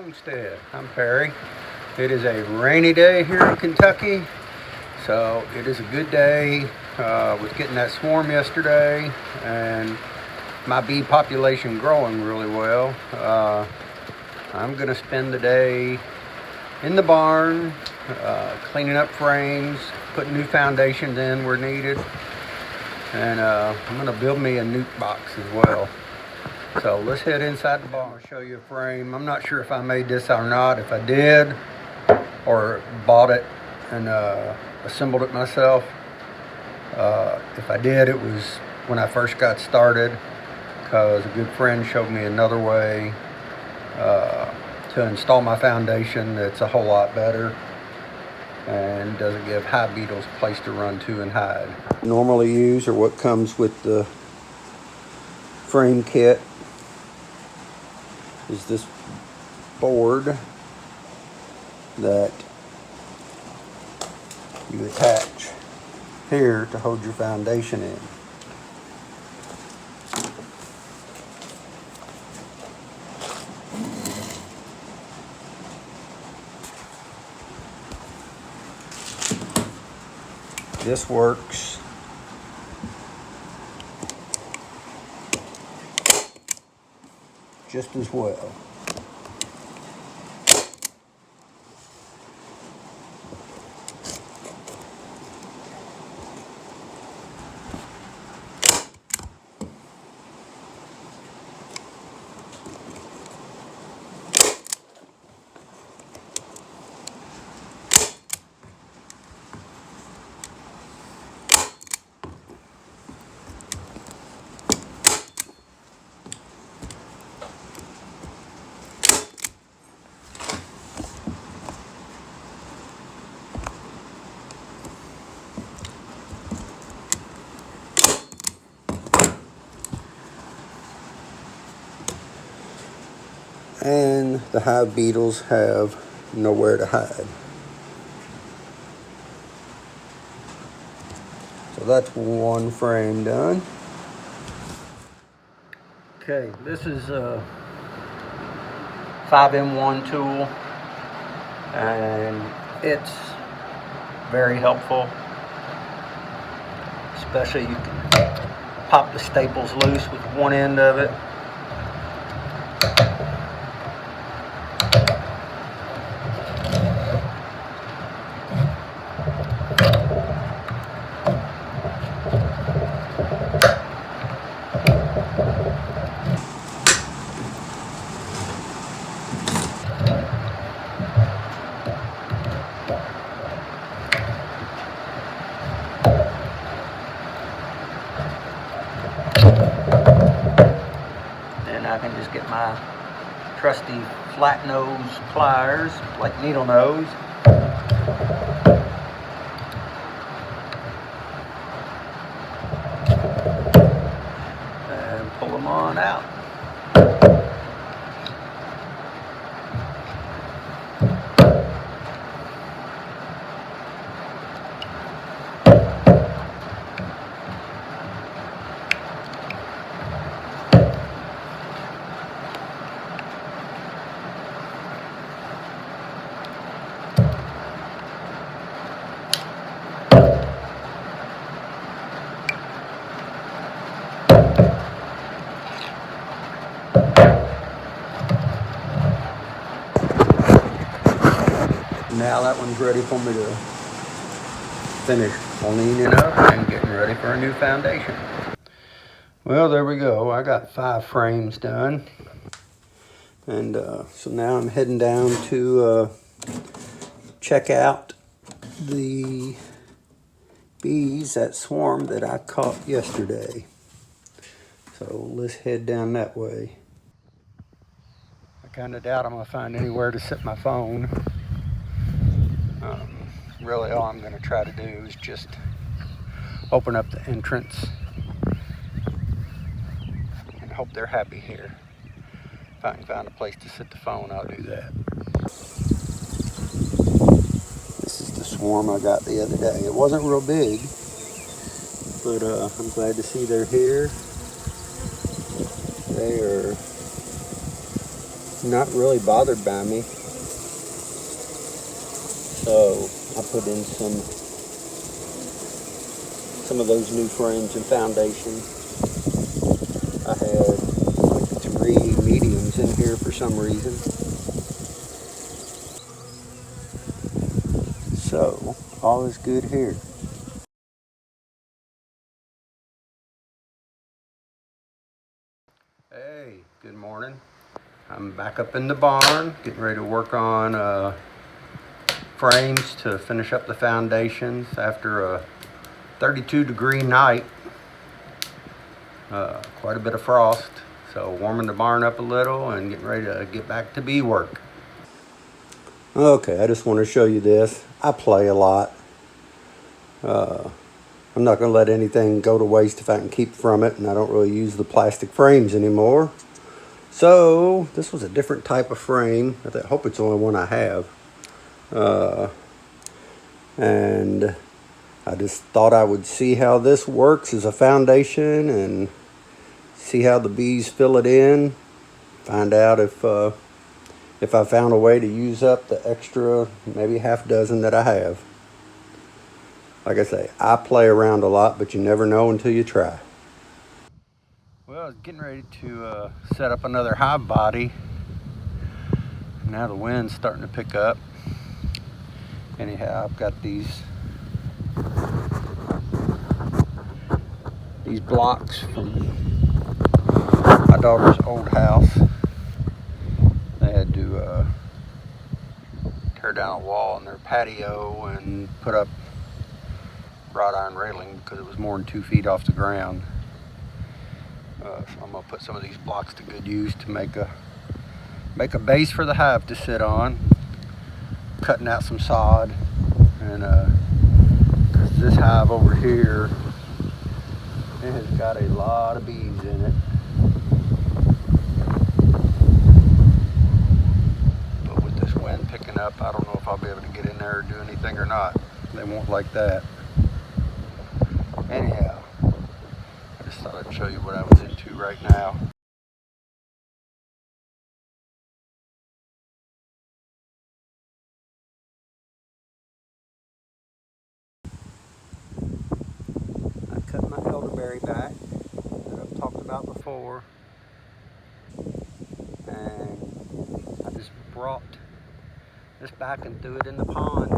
Homestead. I'm Perry. It is a rainy day here in Kentucky, so it is a good day with getting that swarm yesterday and my bee population growing really well. I'm going to spend the day in the barn cleaning up frames, putting new foundations in where needed, and I'm going to build me a nuke box as well. So let's head inside the barn. I'll show you a frame. I'm not sure if I made this or not. If I did, or bought it and assembled it myself. If I did, it was when I first got started, because a good friend showed me another way to install my foundation that's a whole lot better and doesn't give hive beetles a place to run to and hide. Normally use, or what comes with the frame kit, is this board that you attach here to hold your foundation in. This works just as well. And the hive beetles have nowhere to hide. So that's one frame done. Okay, this is a 5M1 tool, and it's very helpful. Especially you can pop the staples loose with one end of it. I can just get my trusty flat nose pliers, like needle nose, and pull them on out. Now that one's ready for me to finish cleaning up and getting ready for a new foundation. Well, there we go. I got 5 frames done. And so now I'm heading down to check out the bees, that swarm that I caught yesterday. So let's head down that way. I kind of doubt I'm going to find anywhere to set my phone. Really all I'm going to try to do is just open up the entrance and hope they're happy here. If I can find a place to set the phone, I'll do that. This is the swarm I got the other day. It wasn't real big, but I'm glad to see they're here. They are not really bothered by me. So I put in some of those new frames and foundation. I had like 3 mediums in here for some reason. So all is good here. Hey, good morning. I'm back up in the barn, getting ready to work on frames to finish up the foundations after a 32-degree night. Quite a bit of frost, so warming the barn up a little and getting ready to get back to bee work. Okay, I just want to show you this. I play a lot. I'm not going to let anything go to waste if I can keep from it, and I don't really use the plastic frames anymore. So this was a different type of frame. I hope it's the only one I have. And I just thought I would see how this works as a foundation and see how the bees fill it in. Find out if I found a way to use up the extra maybe half dozen that I have. Like I say, I play around a lot, but you never know until you try. Well, I was getting ready to set up another hive body. Now the wind's starting to pick up. Anyhow, I've got these blocks from my daughter's old house. They had to tear down a wall in their patio and put up wrought iron railing because it was more than 2 feet off the ground. So I'm gonna put some of these blocks to good use to make a base for the hive to sit on. Cutting out some sod, and this hive over here, it has got a lot of bees in it. But with this wind picking up, I don't know if I'll be able to get in there or do anything or not. They won't like that. Anyhow, I just thought I'd show you what I was into right now. I cut my elderberry back that I've talked about before, and I just brought this back and threw it in the pond.